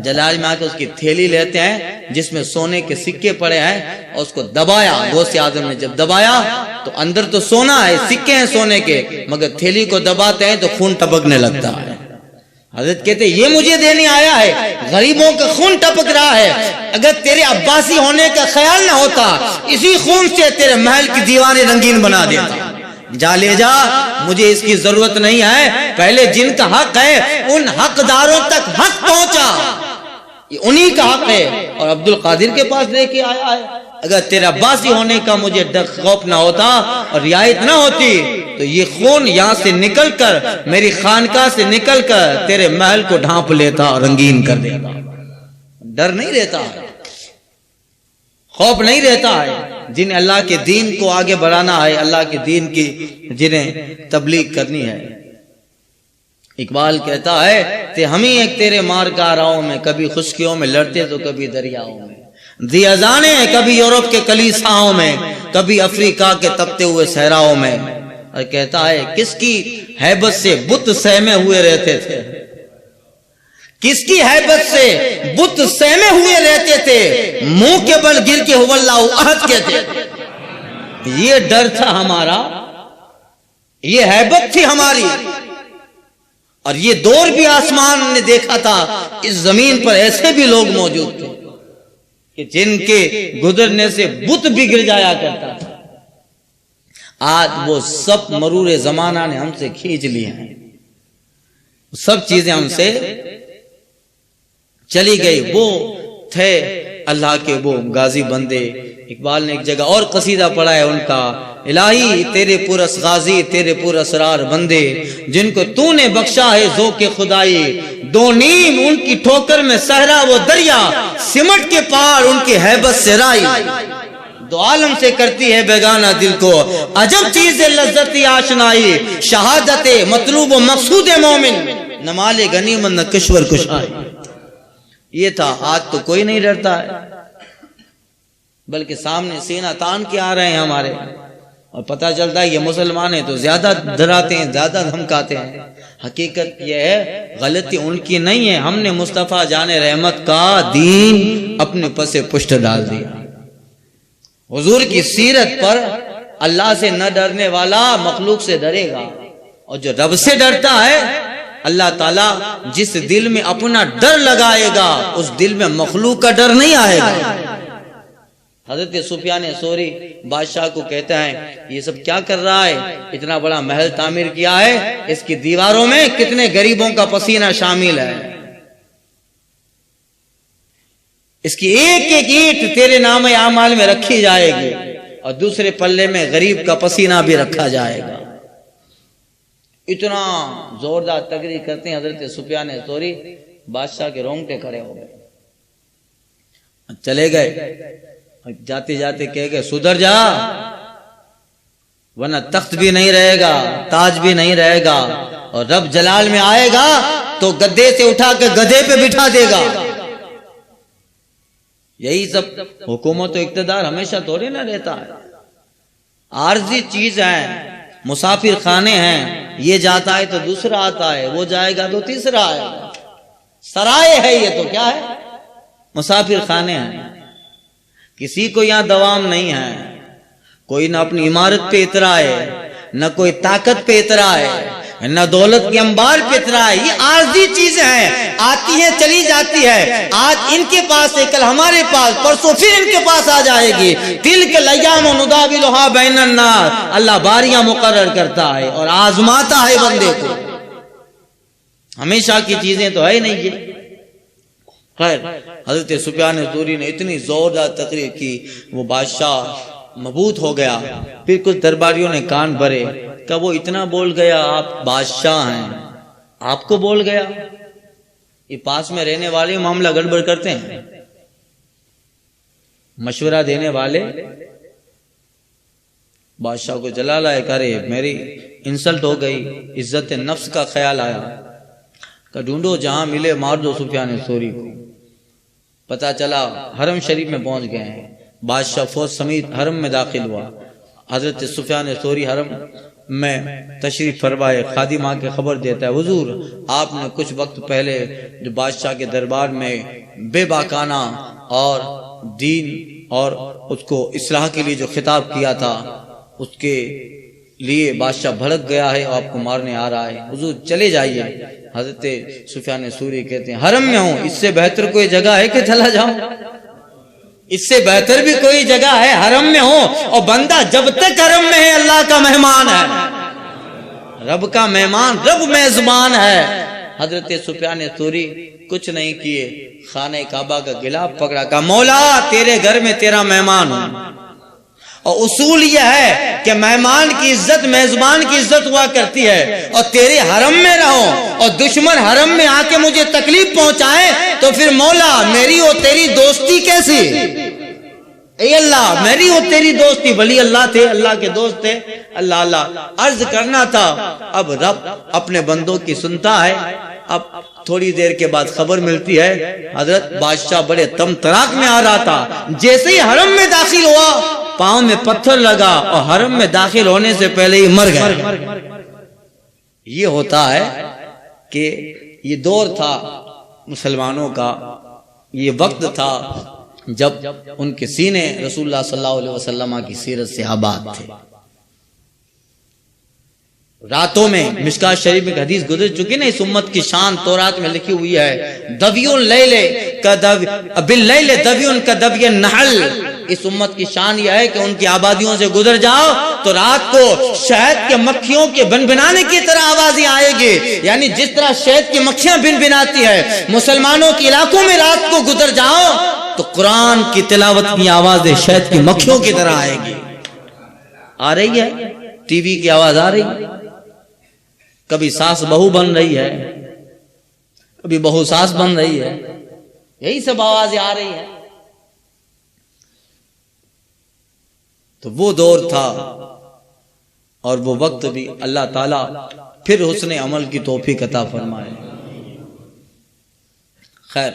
Speaker 1: جلال میں آ کے اس کی تھیلی لیتے ہیں جس میں سونے کے سکے پڑے ہیں اور اس کو دبایا۔ غوث اعظم نے جب دبایا تو اندر تو سونا ہے، سکے ہیں سونے کے، مگر تھیلی کو دباتے ہیں تو خون ٹپکنے لگتا ہے۔ حضرت کہتے یہ مجھے دینے آیا ہے، غریبوں کا خون ٹپک رہا ہے، اگر تیرے عباسی ہونے کا خیال نہ ہوتا اسی خون سے تیرے محل کی دیواریں رنگین بنا دیتا۔ جا لے جا، مجھے اس کی ضرورت نہیں ہے، پہلے جن کا حق ہے ان حقداروں تک حق پہنچا، یہ انہی کا حق ہے۔ اور عبد القادر کے پاس لے کے آیا ہے، اگر تیرے عباسی ہونے کا مجھے خوف نہ ہوتا اور رعایت نہ ہوتی تو یہ خون یہاں سے نکل کر میری خانقاہ سے نکل کر تیرے محل کو ڈھانپ لیتا اور رنگین کر دیتا۔ ڈر نہیں رہتا ہے، خوف نہیں رہتا ہے، جنہیں اللہ کے دین کو آگے بڑھانا ہے، اللہ کے دین کی جنہیں تبلیغ کرنی ہے۔ اقبال کہتا ہے کہ ہم ہی ایک تیرے مار کاراؤں میں، کبھی خشکیوں میں لڑتے تو کبھی دریاؤں میں، دی اذانے کبھی یورپ کے کلیساؤں میں، کبھی افریقہ کے تپتے ہوئے صحراؤں میں۔ اور کہتا ہے کس کی ہیبت سے بت سہمے ہوئے رہتے تھے، کس کی ہیبت سے بت سہمے ہوئے رہتے تھے، منہ کے بل گر کے هو اللہ احد کہتے تھے۔ یہ ڈر تھا ہمارا، یہ ہیبت تھی ہماری، اور یہ دور بھی آسمان نے دیکھا تھا، اس زمین پر ایسے بھی لوگ موجود تھے کہ جن کے گزرنے سے بت بگڑ جایا کرتا تھا۔ آج وہ سب مرور زمانہ نے ہم سے کھینچ لی ہیں، سب چیزیں ہم سے چلی گئی۔ وہ تھے اللہ کے وہ غازی بندے۔ اقبال نے ایک جگہ اور قصیدہ پڑھا ہے ان کا، الہی تیرے پرس غازی تیرے پر اسرار بندے، جن کو تو نے بخشا ہے ذوق خدائی، دو نیم ان کی ٹھوکر میں صحرا وہ دریا، سمٹ کے پار ان کی ہیبت سے رائی، دو عالم سے کرتی ہے بیگانہ دل کو، عجب چیز لذت آشنائی، شہادت مطلوب و مقصود مومن، نہ مال غنیمت نہ کشور کشائی۔ یہ تھا، آج تو کوئی نہیں ڈرتا ہے، بلکہ سامنے سینہ تان کے آ رہے ہیں ہمارے، اور پتہ چلتا ہے یہ مسلمان ہیں تو زیادہ ڈراتے ہیں، زیادہ دھمکاتے ہیں۔ حقیقت یہ ہے غلطی ان کی نہیں ہے، ہم نے مصطفیٰ جان رحمت کا دین اپنے پس پشت ڈال دیا۔ حضور کی سیرت پر اللہ سے نہ ڈرنے والا مخلوق سے ڈرے گا، اور جو رب سے ڈرتا ہے اللہ تعالیٰ جس دل میں اپنا ڈر لگائے گا اس دل میں مخلوق کا ڈر نہیں آئے گا۔ حضرت سفیان ثوری بادشاہ کو کہتا ہے یہ سب کیا کر رہا ہے، اتنا بڑا محل تعمیر کیا ہے، اس کی دیواروں میں کتنے غریبوں کا پسینہ شامل ہے، اس کی ایک ایک اینٹ تیرے نام اعمال میں رکھی جائے گی، اور دوسرے پلے میں غریب کا پسینہ بھی رکھا جائے گا۔ اتنا زوردار تقریر کرتے ہیں حضرت سفیان ثوری، بادشاہ کے رونگٹے کھڑے ہو گئے، چلے گئے، جاتے جاتے کہے گئے سدھر جا ورنہ تخت بھی نہیں رہے گا، تاج بھی نہیں رہے گا، اور رب جلال میں آئے گا تو گدے سے اٹھا کے گدھے پہ بٹھا دے گا۔ یہی سب حکومت و اقتدار ہمیشہ تھوڑے نہ رہتا ہے، عارضی چیز ہے، مسافر خانے ہیں، یہ جاتا ہے تو دوسرا آتا ہے، وہ جائے گا تو تیسرا آئے گا، سرائے ہے، یہ تو کیا ہے، مسافر خانے ہیں، کسی کو یہاں دوام نہیں ہے، کوئی نہ اپنی عمارت پہ اترا ہے، نہ کوئی طاقت پہ اترا ہے، نہ دولت کے انبار پہ اترا ہے. یہ عارضی چیزیں ہیں, آتی ہیں چلی جاتی ہے. آج ان کے پاس ہے, کل ہمارے پاس, پرسوں پھر ان کے پاس آ جائے گی. تلک الایام نداولھا بین الناس. اللہ باریاں مقرر کرتا ہے اور آزماتا ہے بندے کو. ہمیشہ کی چیزیں تو ہے نہیں یہ. خیر, حضرت سفیان ثوری نے اتنی زوردار تقریر کی, وہ بادشاہ مبہوت ہو گیا. پھر کچھ درباریوں نے کان بھرے, کہ وہ اتنا بول گیا, آپ بادشاہ ہیں, آپ کو بول گیا. یہ پاس میں رہنے والے معاملہ گڑبڑ کرتے ہیں, مشورہ دینے والے بادشاہ کو جلا لائے, کرے میری انسلٹ ہو گئی, عزت نفس کا خیال آیا, کہ ڈھونڈو جہاں ملے مار دو سفیان ثوری کو. پتہ چلا حرم شریف میں پہنچ گئے ہیں. بادشاہ فوج سمیت حرم میں داخل ہوا. حضرت سفیان ثوری حرم میں تشریف فرمائے. خادم آ کے خبر دیتا ہے, حضور آپ نے کچھ وقت پہلے جو بادشاہ کے دربار میں بے باکانہ اور دین اور اس کو اصلاح کے لیے جو خطاب کیا تھا, اس کے لیے بادشاہ بھڑک گیا ہے اور آپ کو مارنے آ رہا ہے, حضور چلے جائیے. حضرت سفیان ثوری کہتے ہیں, حرم میں ہوں, اس سے بہتر کوئی جگہ ہے کہ چلا جاؤں؟ اس سے بہتر بھی کوئی جگہ ہے, حرم میں ہوں. اور بندہ جب تک حرم میں ہے اللہ کا مہمان ہے, رب کا مہمان, رب میزبان ہے. حضرت سفیان ثوری کچھ نہیں کیے, خانہ کعبہ کا غلاف پکڑا, کہا مولا تیرے گھر میں تیرا مہمان ہوں. اور اصول یہ ہے کہ مہمان کی عزت میزبان کی عزت ہوا کرتی ہے. اور تیرے حرم میں رہوں اور دشمن حرم میں آ کے مجھے تکلیف پہنچائے تو پھر مولا میری اور تیری دوستی کیسی؟ اے اللہ میری اور تیری دوستی, ولی اللہ تھے, اللہ کے دوست تھے. اللہ عرض کرنا تھا. اب رب اپنے بندوں کی سنتا ہے. اب تھوڑی دیر کے بعد خبر ملتی ہے, حضرت بادشاہ بڑے تم تراک میں آ رہا تھا, جیسے ہی حرم میں داخل ہوا پاؤں میں پتھر لگا اور حرم میں داخل ہونے سے پہلے ہی مر گئے. یہ ہوتا ہے کہ یہ دور تھا مسلمانوں کا, یہ وقت تھا جب ان کے سینے رسول اللہ صلی اللہ علیہ وسلم کی سیرت سے آباد تھے. راتوں میں مشکات شریف میں حدیث گزر چکی نا, اس امت کی شان تورات میں لکھی ہوئی ہے, دویون لیلے کا باللیل دویون کا دوی النحل. اس امت کی شان یہ ہے کہ ان کی آبادیوں سے گزر جاؤ تو رات کو شہد کے مکھیوں کے بنبنانے کی طرح آوازیں آئے گی. یعنی جس طرح شہد کی مکھیاں بنبناتی ہے, مسلمانوں کے علاقوں میں رات کو گزر جاؤ تو قرآن کی تلاوت کی آوازیں شہد کی مکھیوں کی طرح آئے گی. آ رہی ہے, ٹی وی کی آواز آ رہی ہے, کبھی ساس بہو بن رہی ہے, کبھی بہو ساس بن رہی ہے, یہی سب آوازیں آ رہی ہیں. تو وہ دور تھا اور وہ وقت بھی اللہ تعالیٰ پھر حسن عمل کی توفیق عطا فرمائے. خیر,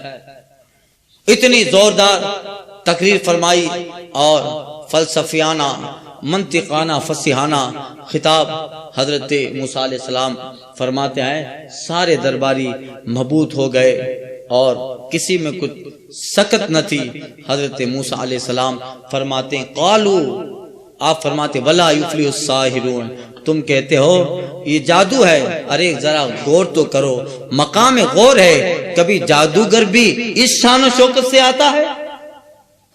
Speaker 1: اتنی زوردار تقریر فرمائی اور فلسفیانہ منطقانہ فصیحانہ خطاب حضرت موسیٰ علیہ السلام فرماتے ہیں. سارے درباری مبہوت ہو گئے اور کسی میں کچھ سکت نہ تھی. حضرت موسیٰ علیہ السلام فرماتے ہیں, قالو, آپ فرماتے ولا یفلح الساحرون, تم کہتے ہو یہ جادو ہے. ارے ذرا غور تو کرو, مقام غور ہے. کبھی جادوگر بھی اس شان و شوکت سے آتا ہے؟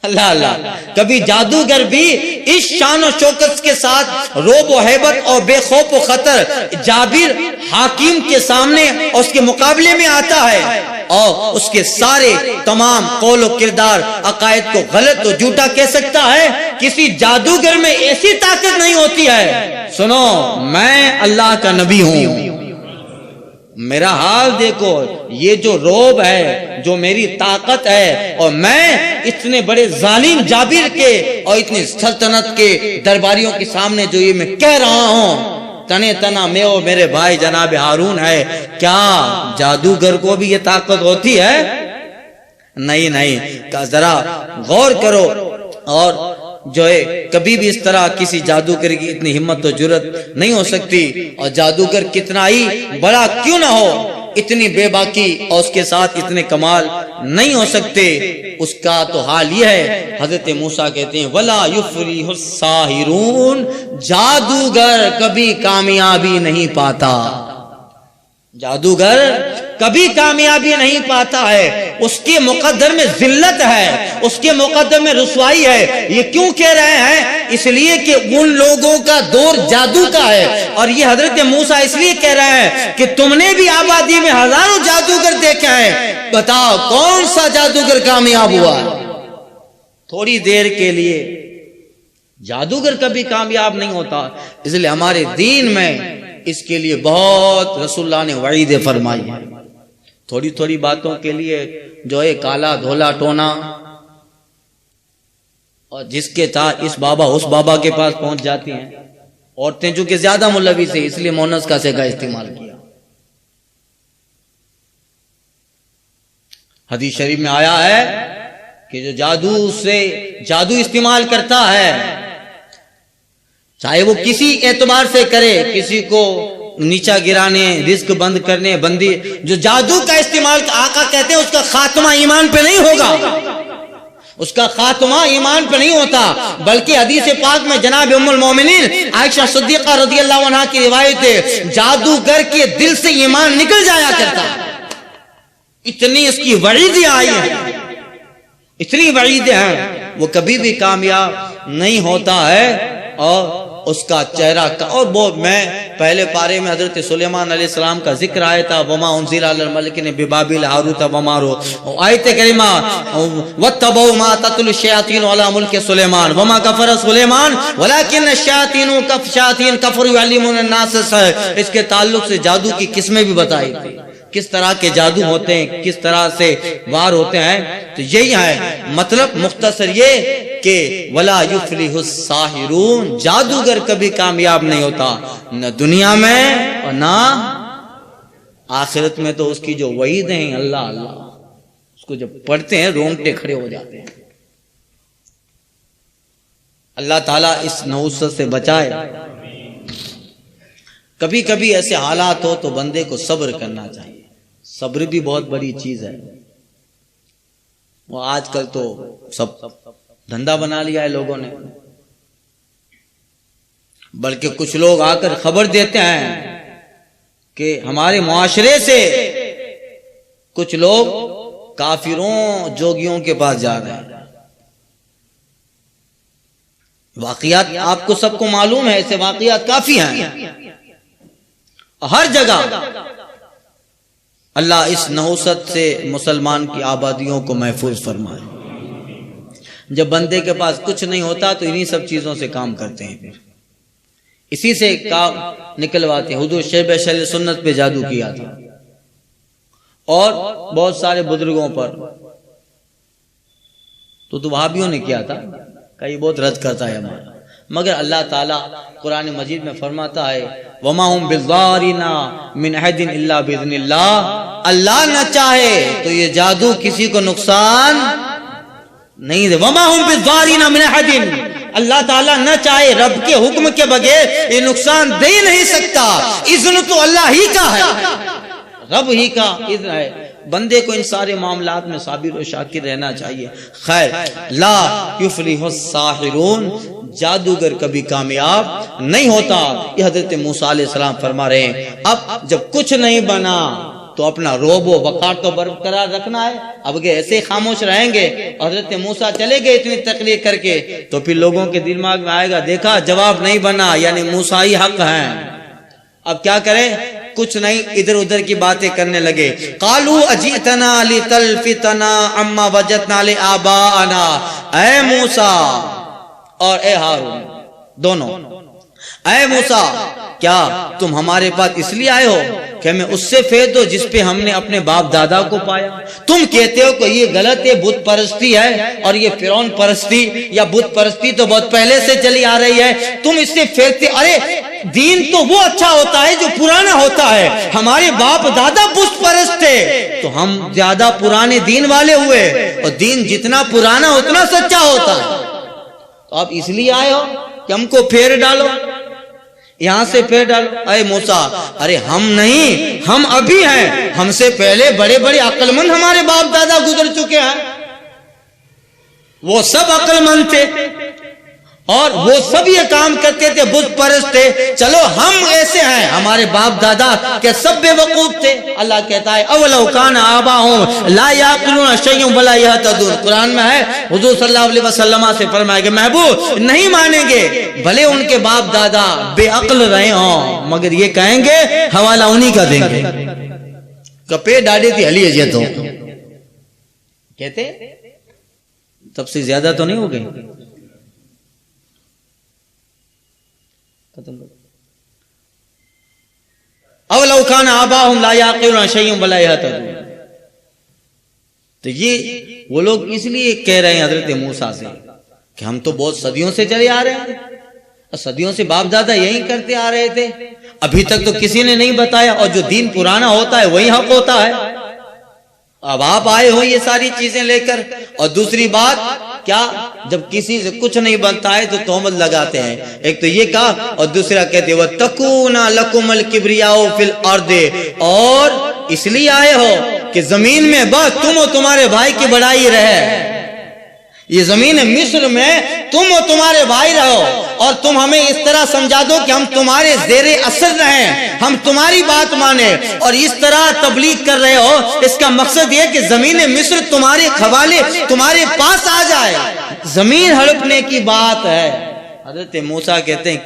Speaker 1: اللہ, کبھی جادوگر بھی اس شان و شوکت کے ساتھ روب و ہیبت اور بے خوف و خطر جابر حاکم کے سامنے اور اس کے مقابلے میں آتا ہے اور اس کے سارے تمام قول و کردار عقائد کو غلط و جھوٹا کہہ سکتا ہے؟ کسی جادوگر میں ایسی طاقت نہیں ہوتی ہے. سنو, میں اللہ کا نبی ہوں, میرا حال دیکھو, یہ جو روب ہے, جو میری طاقت ہے, اور میں اتنے بڑے ظالم جابر کے اور اتنی سلطنت کے درباریوں کے سامنے جو یہ میں کہہ رہا ہوں, تنے تنا میں اور میرے بھائی جناب ہارون ہے. کیا جادوگر کو بھی یہ طاقت ہوتی ہے؟ نہیں. کہ ذرا غور کرو. اور جو ہے کبھی بھی اس طرح کسی جادوگر کی اتنی ہمت و جرت نہیں ہو سکتی. اور جادوگر کتنا ہی بڑا کیوں نہ ہو, اتنی بے باکی اور اس کے ساتھ اتنے کمال نہیں ہو سکتے. اس کا تو حال یہ ہے. حضرت موسیٰ کہتے ہیں ولا یفلح الساحرون, جادوگر کبھی کامیابی نہیں پاتا. جادوگر کبھی کامیابی نہیں پاتا ہے، اس کے مقدر میں ذلت ہے، اس کے مقدر میں رسوائی ہے۔ یہ کیوں کہہ رہے ہیں؟ اس لیے کہ ان لوگوں کا دور جادو کا ہے، اور یہ حضرت موسیٰ اس لیے کہہ رہے ہیں کہ تم نے بھی آبادی میں ہزاروں جادوگر دیکھے ہیں، بتاؤ کون سا جادوگر کامیاب ہوا ہے؟ تھوڑی دیر کے لیے جادوگر کبھی کامیاب نہیں ہوتا۔ اس لیے ہمارے دین میں اس کے لیے بہت رسول اللہ نے وعید فرمائی ہے۔ تھوڑی تھوڑی باتوں کے لیے جو ہے کالا دھولا ٹونا، اور جس کے تھا اس بابا اس بابا کے پاس پہنچ جاتی ہیں۔ عورتیں جو کہ زیادہ ملوث ہیں، اس لیے مونس کا سے کا استعمال کیا۔ حدیث شریف میں آیا ہے کہ جو جادو استعمال کرتا ہے، چاہے وہ کسی اعتبار سے کرے، کسی کو نیچا گرانے، رزق بند کرنے، بندی، جو جادو کا استعمال، آقا کہتے ہیں اس کا خاتمہ ایمان پہ نہیں ہوگا، اس کا خاتمہ ایمان پہ نہیں ہوتا، بلکہ حدیث پاک میں جناب ام المومنین عائشہ صدیقہ رضی اللہ عنہا کی روایت ہے، جادوگر کے دل سے ایمان نکل جایا کرتا، اتنی اس کی وعیدیں آئی ہیں، اتنی وعیدیں ہیں، وہ کبھی بھی کامیاب نہیں ہوتا ہے، اور اس کا چہرہ اور وہ میں پہلے پارے میں حضرت سلیمان علیہ السلام کا ذکر آیا تھا، وما انزل علی الملکین ببابل ہاروت وماروت، آیت کریمہ واتبعوا ما تتلو الشیاطین علی ملک سلیمان وما کفر سلیمان ولکن الشیاطین کفروا یعلمون الناس السحر، اس کے تعلق سے جادو کی قسمیں بھی بتائی تھی، کس طرح کے جادو ہوتے ہیں، کس طرح سے وار ہوتے ہیں۔ تو یہی ہے مطلب مختصر یہ کہ ولا یفلح الساحرون، جادوگر کبھی کامیاب نہیں ہوتا، نہ دنیا میں اور نہ آخرت میں۔ تو اس کی جو وعید ہیں، اللہ اللہ، اس کو جب پڑھتے ہیں رونگٹے کھڑے ہو جاتے ہیں۔ اللہ تعالیٰ اس نحوست سے بچائے۔ کبھی کبھی ایسے حالات ہو تو بندے کو صبر کرنا چاہیے، صبر بھی بہت بڑی چیز ہے۔ وہ آج کل تو سب دھندا بنا لیا ہے لوگوں نے، بلکہ کچھ لوگ آ کر خبر دیتے ہیں کہ ہمارے معاشرے سے کچھ لوگ کافروں جوگیوں کے پاس جا رہے ہیں۔ واقعات آپ کو سب کو معلوم ہے، ایسے واقعات کافی ہیں ہر جگہ۔ اللہ اس نحوست سے مسلمان کی آبادیوں کو محفوظ فرمائے۔ جب بندے کے پاس کچھ نہیں ہوتا تو انہی سب چیزوں سے کام کرتے ہیں، پھر اسی سے کام نکلواتے ہیں۔ حضور شیخ شیخ سنت پہ جادو کیا تھا، اور بہت سارے بزرگوں پر، تو وہابیوں نے کیا تھا، کہ یہ بہت رد کرتا ہے ہمارا، مگر اللہ تعالیٰ قرآن مجید میں فرماتا ہے وَمَا هُمْ بِالضَّارِينَ مِنْ أَحَدٍ إِلَّا بِإِذْنِ اللَّهِ، اللہ نہ چاہے تو یہ جادو کسی کو نقصان نہیں دے۔ وَمَا هُمْ بِالضَّارِينَ مِنْ أَحَدٍ، اللہ تعالیٰ نہ چاہے، رب کے حکم کے بغیر یہ نقصان دے ہی نہیں سکتا۔ اذن تو اللہ ہی کا ہے، رب ہی کا اذن ہے۔ بندے کو ان سارے معاملات میں صابر و شاکر رہنا چاہیے۔ خیر، لا یفلح الساحرون، جادوگر کبھی کامیاب نہیں ہوتا۔ یہ حضرت موسیٰ علیہ السلام فرما رہے ہیں اب جب کچھ نہیں بنا تو اپنا روب و وقار تو برقرار رکھنا ہے۔ اب اگر ایسے خاموش رہیں گے، حضرت موسیٰ چلے گئے اتنی تقریر کر کے، تو پھر لوگوں کے دماغ میں آئے گا دیکھا جواب نہیں بنا، یعنی موسیٰ ہی حق ہیں، اب کیا کریں؟ کچھ نہیں، ادھر ادھر کی باتیں کرنے لگے۔ قالوا اجئتنا لتلفتنا عما وجدنا لآباءنا، اے موسیٰ اور اے ہارون دونوں، اے موسیٰ کیا تم ہمارے پاس اس لیے آئے ہو کہ ہمیں اس سے فیض دو جس پہ ہم نے اپنے باپ دادا کو پایا؟ تم کہتے ہو کہ یہ غلط ہے، بت پرستی ہے، اور یہ فرعون پرستی یا بت پرستی تو بہت پہلے سے چلی آ رہی ہے، تم اس سے فیضتے۔ ارے دین تو وہ اچھا ہوتا ہے جو پرانا ہوتا ہے، ہمارے باپ دادا بت پرست تھے تو ہم زیادہ پرانے دین والے ہوئے، اور دین جتنا پرانا اتنا سچا ہوتا ہے۔ تو آپ اس لیے آئے ہو کہ ہم کو پھیر ڈالو، یہاں سے پھیر ڈالو۔ اے موسیٰ، ارے ہم نہیں، ہم ابھی ہیں، ہم سے پہلے بڑے بڑے عقل مند ہمارے باپ دادا گزر چکے ہیں، وہ سب عقل مند تھے، اور وہ سب یہ کام کرتے تھے، بت پرست تھے۔ چلو ہم ایسے ہیں، ہمارے باپ دادا کہ سب بے وقوف تھے۔ اللہ کہتا ہے اولو کان آباؤہم لا یعقلون شیئا ولا یہتدون، قرآن میں ہے، حضور صلی اللہ علیہ وسلم سے فرمایا کہ محبوب نہیں مانیں گے بھلے ان کے باپ دادا بے عقل رہے ہوں، مگر یہ کہیں گے حوالہ انہی کا دیں گے۔ کپے ڈاڑے تھی علی اجیت ہو کہتے تب سے زیادہ تو نہیں ہو گئے، اولو کان آباؤہم لا یعقلون شیئا ولا یہتدون۔ تو یہ وہ لوگ اس لیے کہہ رہے ہیں حضرت موسیٰ سے کہ ہم تو بہت صدیوں سے چلے آ رہے ہیں، صدیوں سے باپ دادا یہی کرتے آ رہے تھے، ابھی تک تو کسی نے نہیں بتایا، اور جو دین پرانا ہوتا ہے وہی حق ہوتا ہے۔ اب آپ آئے ہو یہ ساری چیزیں لے کر، اور دوسری بات کیا، جب کسی سے کچھ نہیں بنتا ہے تو تہمت لگاتے ہیں، ایک تو یہ کہا، اور دوسرا کہتے ہیں وَتَكُونَ لَكُمُ الْكِبْرِيَاءُ فِي الْأَرْضِ، اور اس لیے آئے ہو کہ زمین میں بس تم اور تمہارے بھائی کی بڑائی رہے، یہ زمین مصر میں تم اور تمہارے بھائی رہو، اور تم ہمیں اس طرح سمجھا دو کہ ہم تمہارے زیر اثر رہیں، ہم تمہاری بات مانیں، اور اس طرح تبلیغ کر رہے ہو۔ اس کا مقصد یہ کہ زمین مصر تمہارے حوالے تمہارے پاس آ جائے، زمین ہڑپنے کی بات ہے۔ حضرت موسیٰ کہتے ہیں کیا